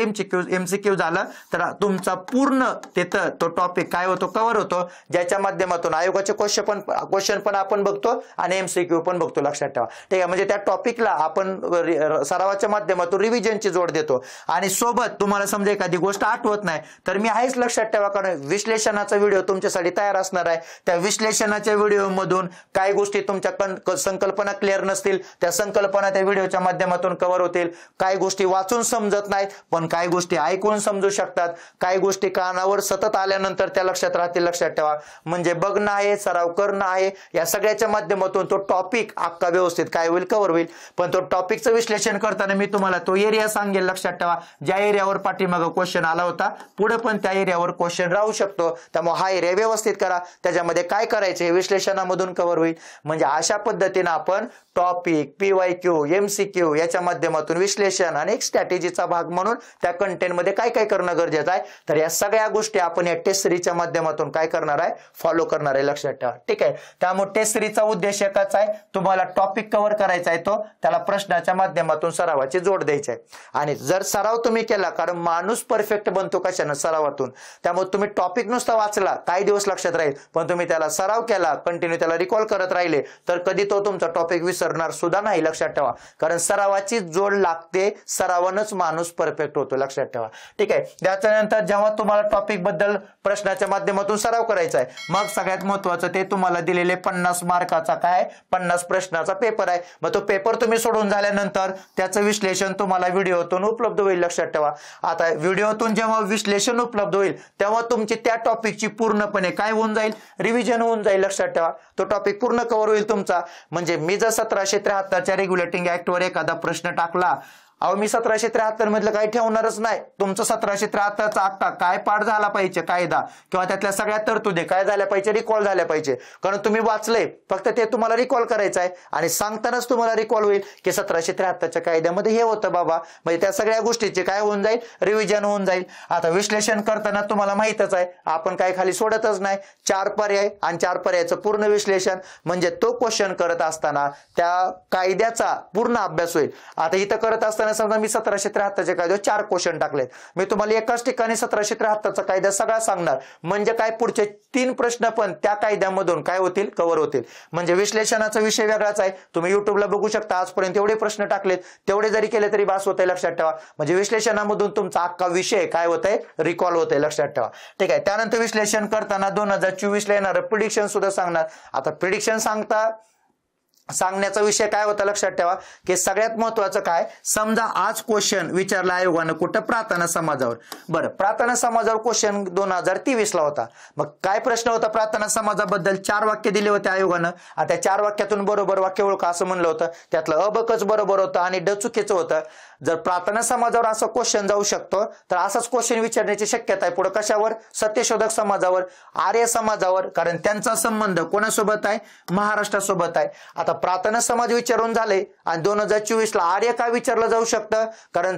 MCQ झालं तर तुमचा पूर्ण तिथं तो टॉपिक काय होतो, कव्हर होतो, ज्याच्या माध्यमातून आयोगाचे क्वेश्चन पण आपण बघतो आणि MCQ पण बघतो, लक्षात ठेवा. ठीक आहे, म्हणजे त्या टॉपिकला आपण सरावाच्या माध्यमातून रिव्हिजनची जोड देतो. आणि सोबत तुम्हाला समजा एखादी गोष्ट आठवत नाही तर मी आहेच, लक्षात ठेवा. कारण विश्लेषणाचा व्हिडिओ तुमच्यासाठी तयार असणार आहे. त्या विश्लेषणाच्या व्हिडिओ मधून काही गोष्टी तुमच्या संकल्पना क्लिअर नसतील, त्या संकल्पना त्या व्हिडिओच्या माध्यमातून कव्हर होतील. काही गोष्टी वाचून समजत नाहीत पण काही गोष्टी ऐकून समजू शकतात. काही गोष्टी कानावर सतत आल्यानंतर त्या लक्षात राहतील, लक्षात ठेवा. म्हणजे बघणं आहे, सराव करणं आहे, या सगळ्याच्या माध्यमातून तो टॉपिक अख्खा व्यवस्थित काय होईल, कव्हर होईल. पण तो टॉपिकचं विश्लेषण करताना मी तुम्हाला तो एरिया सांगेल, लक्षात ठेवा. ज्या एरियावर पाठीमागं क्वेश्चन आला होता पुढे पण त्या एरियावर क्वेश्चन राहू शकतो. त्यामुळे हा एरिया व्यवस्थित करा. त्याच्यामध्ये काय करायचे हे विश्लेषणामधून कव्हर होईल. म्हणजे अशा पद्धतीने आपण टॉपिक, PYQ, MCQ याच्या माध्यमातून विश्लेषण आणि एक स्ट्रॅटेजीचा भाग म्हणून त्या कंटेंटमध्ये काय काय करणं गरजेचं आहे. तर या सगळ्या गोष्टी आपण या टेस्ट सिरीजच्या माध्यमातून काय करणार आहे, फॉलो करणार आहे, लक्षात ठेवा. ठीक आहे, त्यामुळे टेस्ट सिरीजचा उद्देश एकच आहे, तुम्हाला टॉपिक कव्हर करायचा आहे, तो त्याला प्रश्नाच्या माध्यमातून सरावाची जोड द्यायची आहे. आणि जर सराव तुम्ही केला, कारण माणूस परफेक्ट बनतो कशानं, सरावातून. त्यामुळे तुम्ही टॉपिक नुसता वाचला काही दिवस लक्षात राहील, पण तुम्ही त्याला सराव केला, कंटिन्यू त्याला रिकॉल करत राहिले तर कधी तो तुमचा टॉपिक विसरणार सुद्धा नाही, लक्षात ठेवा. कारण सरावाची जोड लागते, सरावानच माणूस परफेक्ट होतो, लक्षात ठेवा. ठीक आहे, त्याच्यानंतर जेव्हा तुम्हाला टॉपिक बद्दल प्रश्नाच्या माध्यमातून सराव करायचा आहे, मग सगळ्यात महत्वाचं ते तुम्हाला दिलेले 50 मार्काचा काय 50 प्रश्नाचा पेपर आहे. मग तो पेपर तुम्ही सोडून झाल्यानंतर त्याचं विश्लेषण तुम्हाला व्हिडिओतून उपलब्ध होईल, लक्षात ठेवा. आता व्हिडिओतून जेव्हा विश्लेषण उपलब्ध होईल तेव्हा तुमची त्या टॉपिकची पूर्णपणे काय होऊन जाईल, रिव्हिजन होऊन जाईल, लक्षात ठेवा. तो टॉपिक पूर्ण कव्हर होईल तुमचा. म्हणजे मी जर 1773च्या रेग्युलेटिंग ऍक्टवर एखादा प्रश्न टाकला, अहो मी 1773 मधलं काही ठेवणारच नाही. तुमचं 1773चा अख्खा काय पाठ झाला पाहिजे, कायदा किंवा त्यातल्या सगळ्या तरतुदी काय झाल्या पाहिजे, रिकॉल झाल्या पाहिजे. कारण तुम्ही वाचलंय, फक्त ते तुम्हाला रिकॉल करायचं आहे आणि सांगतानाच तुम्हाला रिकॉल होईल की 1773च्या कायद्यामध्ये हे होतं बाबा. म्हणजे त्या सगळ्या गोष्टीचे काय होऊन जाईल, रिव्हिजन होऊन जाईल. आता विश्लेषण करताना तुम्हाला माहितच आहे आपण काय खाली सोडतच नाही, 4 पर्याय आणि 4 पर्यायाचं पूर्ण विश्लेषण. म्हणजे तो क्वेश्चन करत असताना त्या कायद्याचा पूर्ण अभ्यास होईल. आता इथं करत असताना समजा मी 1773च्या कायद्यावर 4 क्वेश्चन टाकलेत, मी तुम्हाला एकाच ठिकाणी 1773चा कायदा सगळा सांगणार. म्हणजे काय पुढचे 3 प्रश्न पण त्या कायद्यामधून काय होतील, कव्हर होतील. म्हणजे विश्लेषणाचा विषय वेगळाच आहे. तुम्ही युट्यूबला बघू शकता, आजपर्यंत एवढे प्रश्न टाकलेत, तेवढे जरी केले तरी बास होते, लक्षात ठेवा. म्हणजे विश्लेषणामधून तुमचा अख्खा विषय काय होतंय, रिकॉल होतंय, लक्षात ठेवा. ठीक आहे, त्यानंतर विश्लेषण करताना 2024 ला येणारं प्रिडिक्शन सुद्धा सांगणार. आता प्रिडिक्शन सांगण्याचा विषय काय होता, लक्षात ठेवा की सगळ्यात महत्वाचं काय, समजा आज क्वेश्चन विचारला आयोगानं कुठं, प्रार्थना समाजावर. बरं, प्रार्थना समाजावर क्वेश्चन 2023 ला होता. मग काय प्रश्न होता प्रार्थना समाजाबद्दल, 4 वाक्य दिले होते आयोगानं. आता त्या 4 वाक्यातून बरोबर वाक्य ओळखा असं म्हणलं होतं. त्यातलं अबकच बरोबर होतं आणि ड चुकीचं होतं. जर प्रार्थना समाजावर असं क्वेश्चन जाऊ शकतो तर असाच क्वेश्चन विचारण्याची शक्यता आहे पुढे कशावर, सत्यशोधक समाजावर, आर्य समाजावर. कारण त्यांचा संबंध कोणासोबत आहे, महाराष्ट्रासोबत आहे. आता प्रार्थना समाज विचारून झाले आणि 2024 ला आर्य काय विचारलं जाऊ शकतं, कारण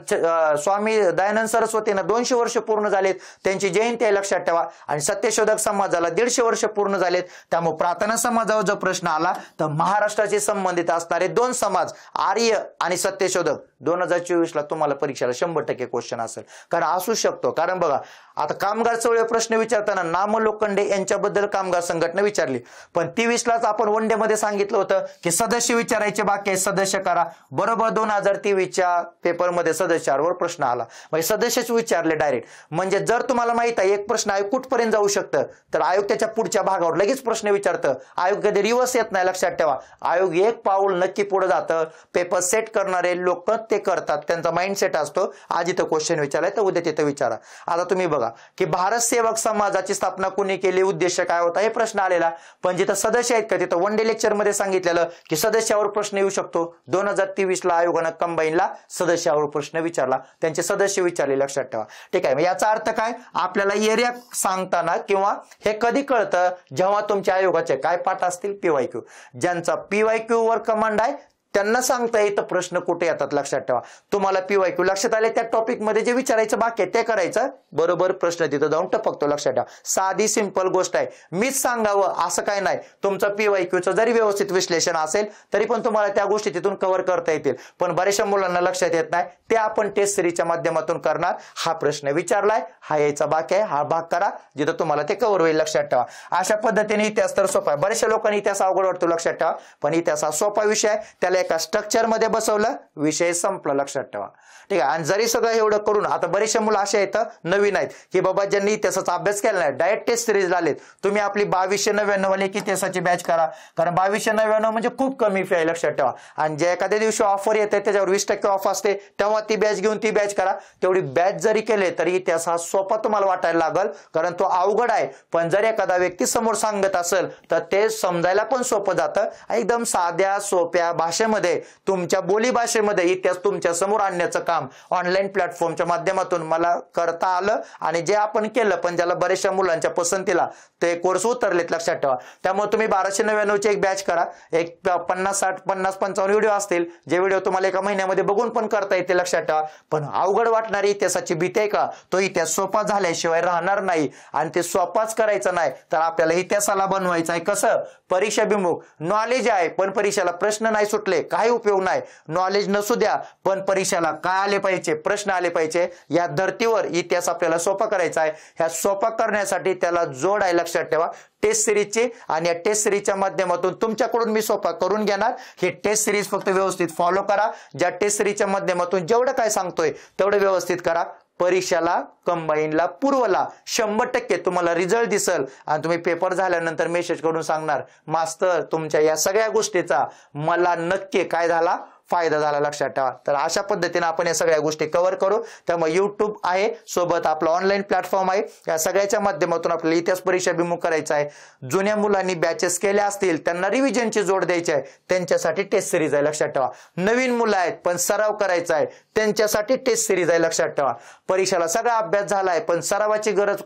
स्वामी दयानंद सरस्वतींना 200 वर्ष पूर्ण झालेत, त्यांची जयंती आहे, लक्षात ठेवा. आणि सत्यशोधक समाजाला 150 वर्ष पूर्ण झालेत. त्यामुळे प्रार्थना समाजावर जर प्रश्न आला तर महाराष्ट्राशी संबंधित असणारे 2 समाज, आर्य आणि सत्यशोधक, 2024 ला तुम्हाला परीक्षेला 100% क्वेश्चन असेल. कारण असू शकतो, कारण बघा आता कामगार चळवळीवर प्रश्न विचारताना नाम लोखंडे यांच्याबद्दल कामगार संघटना विचारली, पण 23 लाच आपण वन डे मध्ये सांगितलं होतं की सदस्य विचारायचे बाकी आहे, सदस्य करा. बरोबर 2023च्या पेपरमध्ये सदस्यावर प्रश्न आला, म्हणजे सदस्यच विचारले डायरेक्ट. म्हणजे जर तुम्हाला माहित आहे एक प्रश्न आयोग कुठपर्यंत जाऊ शकतं, तर आयोग त्याच्या पुढच्या भागावर लगेच प्रश्न विचारतं. आयोग कधी रिव्हर्स येत नाही, लक्षात ठेवा. आयोग एक पाऊल नक्की पुढे जातं. पेपर सेट करणारे लोक ते करतात, त्यांचा माइंडसेट असतो. आज इथं क्वेश्चन विचारलाय तर उद्या तिथं विचारा. आता तुम्ही बघा की भारत सेवक समाजाची स्थापना कोणी केली, उद्देश काय होता, हे प्रश्न आलेला. पण जिथं सदस्य आहेत का तिथं वन डे लेक्चर मध्ये सांगितलेलं की सदस्यावर प्रश्न येऊ शकतो. 2023ला आयोगानं कंबाईनला सदस्यावर प्रश्न विचारला, त्यांचे सदस्य विचारले, लक्षात ठेवा. ठीक आहे. याचा अर्थ काय, आपल्याला एरिया सांगताना किंवा हे कधी कळतं जेव्हा तुमच्या आयोगाचे काय पाठ असतील, PYQ. ज्यांचा PYQ वर कमांड आहे त्यांना सांगता येतं प्रश्न कुठे येतात, लक्षात ठेवा. तुम्हाला PYQ लक्षात आले, त्या टॉपिक मध्ये जे विचारायचं बाकी आहे ते करायचं, बरोबर प्रश्न तिथं जाऊन टपकतो, लक्षात ठेवा. साधी सिंपल गोष्ट आहे, मीच सांगावं असं काय नाही. तुमचं PYQचं जरी व्यवस्थित विश्लेषण असेल तरी पण तुम्हाला त्या गोष्टी तिथून कव्हर करता येतील. पण बऱ्याचशा मुलांना लक्षात येत नाही, ते आपण टेस्ट सिरीजच्या माध्यमातून करणार. हा प्रश्न विचारलाय, हा यायचा बाकी आहे, हा भाग करा, जिथं तुम्हाला ते कव्हर होईल, लक्षात ठेवा. अशा पद्धतीने इतिहास तर सोपा आहे. बऱ्याचशा लोकांनी इतिहास अवघड वाटतो, लक्षात ठेवा. पण इतिहास हा सोपा विषय आहे, त्याला एका स्ट्रक्चर मध्ये बसवलं, विषय संपला, लक्षात ठेवा. ठीक आहे. आणि जरी सगळं एवढं करून आता बरेचसे मुलं असे आहेत नवीन आहेत की बाबा ज्यांनी इतिहासाचा अभ्यास केला नाही, डायरेक्ट टेस्ट सिरीज आलेत. तुम्ही आपली 2299 वाली इतिहासाची बॅच करा, कारण 2299 म्हणजे खूप कमी फी आहे, लक्षात ठेवा. आणि जे एखाद्या दिवशी ऑफर येते त्याच्यावर 20% ऑफ असते, तेव्हा ती बॅच घेऊन ती बॅच करा. तेवढी बॅच जरी केले तरी इतिहास हा सोपा तुम्हाला वाटायला लागल, कारण तो अवघड आहे. पण जर एखादा व्यक्ती समोर सांगत असेल तर ते समजायला पण सोपं जातं. एकदम साध्या सोप्या भाषेमध्ये, तुमच्या बोली भाषेमध्ये इतिहास तुमच्या समोर आणण्याचं काम ऑनलाईन प्लॅटफॉर्मच्या माध्यमातून मला करता आलं. आणि जे आपण केलं, पण ज्याला बऱ्याचशा मुलांच्या पसंतीला ते कोर्स उतरलेत, लक्षात ठेवा. त्यामुळे तुम्ही 1299 ची एक बॅच करा. एक 50-60-50-55 व्हिडिओ असतील, जे व्हिडिओ तुम्हाला एका महिन्यामध्ये बघून पण करता येते, लक्षात ठेवा. पण अवघड वाटणारी इतिहासाची भीती आहे का, तो इतिहास सोपा झाल्याशिवाय राहणार नाही. आणि ते सोपाच करायचं नाही तर आपल्याला इतिहासाला बनवायचं आहे कसं, परीक्षाभिमुख. नॉलेज आहे पण परीक्षेला प्रश्न नाही सुटले, काही उपयोग नाही. नॉलेज नसू द्या पण परीक्षेला काय आले पाहिजे, प्रश्न आले पाहिजे. या धर्तीवर इतिहास आपल्याला सोपा करायचा आहे. ह्या सोपा करण्यासाठी त्याला जोड आहे, लक्षात ठेवा, टेस्ट सिरीजची. आणि या टेस्ट सिरीजच्या माध्यमातून तुमच्याकडून मी सोपा करून घेणार. हे टेस्ट सिरीज फक्त व्यवस्थित फॉलो करा. ज्या टेस्ट सिरीजच्या माध्यमातून जेवढं काय सांगतोय तेवढं व्यवस्थित करा. परीक्षेला, कंबाईनला, पूर्वला 100% तुम्हाला रिझल्ट दिसल. आणि तुम्ही पेपर झाल्यानंतर मेसेज करून सांगणार, मास्तर तुमच्या या सगळ्या गोष्टीचा मला नक्की काय झाला, फायदा झाला, लक्षात ठेवा. तर अशा पद्धतीने आपण या सगळ्या गोष्टी कव्हर करू. त्यामुळे YouTube आहे, सोबत आपला ऑनलाईन प्लॅटफॉर्म आहे. या सगळ्याच्या माध्यमातून आपल्याला इतिहास परीक्षाभिमुख करायचा आहे. जुन्या मुलांनी बॅचेस केल्या असतील त्यांना रिव्हिजनची जोड द्यायची आहे, त्यांच्यासाठी टेस्ट सिरीज आहे, लक्षात ठेवा. नवीन मुलं आहेत पण सराव करायचा आहे, त्यांच्यासाठी टेस्ट सिरीज आहे, लक्षात ठेवा. परीक्षेला सगळा अभ्यास झालाय पण सरावाची गरज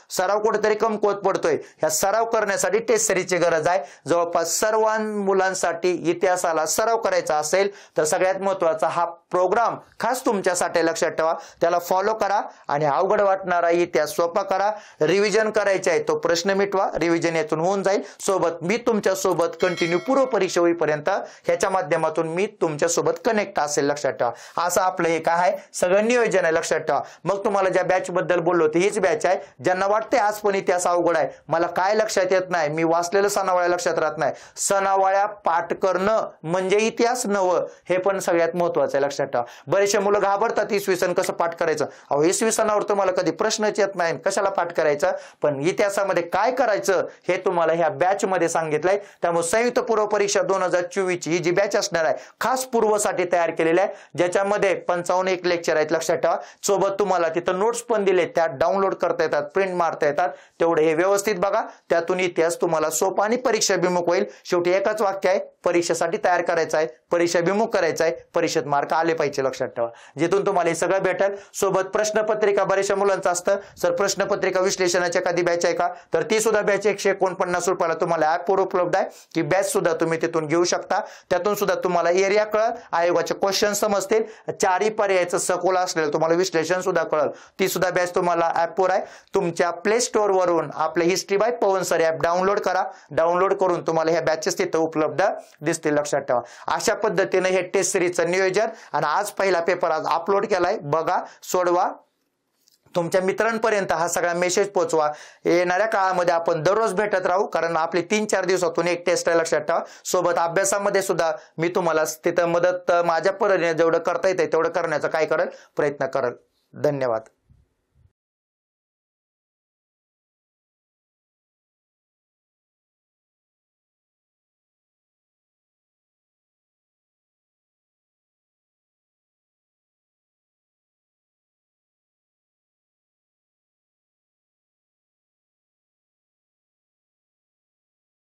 सराव कुठेतरी कमकुवत पडतोय, ह्या सराव करण्यासाठी टेस्ट सिरीजची गरज आहे. जवळपास सर्व मुलांसाठी इतिहासाला सराव करायचा असेल तर सगळ्यात महत्त्वाचा हा प्रोग्राम खास तुमच्यासाठी, लक्षात ठेवा. त्याला फॉलो करा आणि अवघड वाटणारा इतिहास सोपा करा. रिव्हिजन करायचे आहे तो प्रश्न मिटवा, रिव्हिजन यातून होऊन जाईल. सोबत मी तुमच्या सोबत कंटिन्यू पूर्व परीक्षा होईपर्यंत ह्याच्या माध्यमातून मी तुमच्या सोबत कनेक्ट असेल, लक्षात ठेवा. असं आपलं हे काय आहे, सगळं नियोजन आहे, लक्षात ठेवा. मग तुम्हाला ज्या बॅच बद्दल बोललो होते हीच बॅच आहे. ज्यांना वाटते आज पण इतिहास अवघड आहे, मला काय लक्षात येत नाही, मी वाचलेलं सणावाळ्या लक्षात राहत नाही, सणावाळ्या पाठ करणं म्हणजे इतिहास नवं, हे पण सगळ्यात महत्वाचं आहे, लक्षात ठेवा. बरेचसे मुलं घाबरतात इसवी सन कसं पाठ करायचं. अहो इसवी सणावर तुम्हाला कधी प्रश्नच येत नाही, कशाला पाठ करायचा. पण इतिहासामध्ये काय करायचं हे तुम्हाला ह्या बॅच मध्ये सांगितलंय. त्यामुळे संयुक्त पूर्व परीक्षा 2024 ही जी बॅच असणार आहे खास पूर्वसाठी तयार केलेली आहे, ज्याच्यामध्ये 55 लेक्चर आहेत, लक्षात ठेवा. सोबत तुम्हाला तिथं नोट्स पण दिले, त्या डाउनलोड करता येतात, प्रिंट मारता येतात. तेवढे हे व्यवस्थित बघा, त्यातून इतिहास तुम्हाला सोपा आणि परीक्षाभिमुख होईल. शेवटी एकच वाक्य आहे, परीक्षेसाठी तयार करायचं आहे, परीक्षाभिमुख करायचं आहे, परीक्षेत मार्क आले पाहिजे, लक्षात ठेवा. जिथून तुम्हाला हे सगळं भेटेल. सोबत प्रश्नपत्रिका बऱ्याचशा मुलांचं असतं, सर प्रश्नपत्रिका विश्लेषणाची एखादी बॅच आहे का, तर ती सुद्धा बॅच 149 रुपयाला तुम्हाला ऍपवर उपलब्ध आहे. की बॅच सुद्धा तुम्ही तिथून घेऊ शकता. त्यातून सुद्धा तुम्हाला एरिया कळल, आयोगाचे क्वेश्चन समजतील, चारही पर्यायाचं सखोल असलेलं तुम्हाला विश्लेषण सुद्धा कळल. ती सुद्धा बॅच तुम्हाला ऍपवर आहे. तुमच्या प्ले स्टोअर वरून आपले history by Pawan sir app download करा. डाउनलोड करून तुम्हाला ह्या बॅचेस तिथं उपलब्ध दिसतील, लक्षात ठेवा. अशा पद्धतीने हे टेस्ट सिरीजचं नियोजन. आणि आज पहिला पेपर आज अपलोड केलाय, बघा, सोडवा. तुमच्या मित्रांपर्यंत हा सगळा मेसेज पोहोचवा। येणाऱ्या काळामध्ये आपण दररोज भेटत राहू, कारण आपली 3-4 दिवसातून एक टेस्ट आहे, लक्षात ठेवा। सोबत अभ्यासामध्ये सुद्धा मी तुम्हाला तिथं मदत माझ्या परीने जेवढं करता येते तेवढं करण्याचा काय करेल, प्रयत्न करेल। धन्यवाद।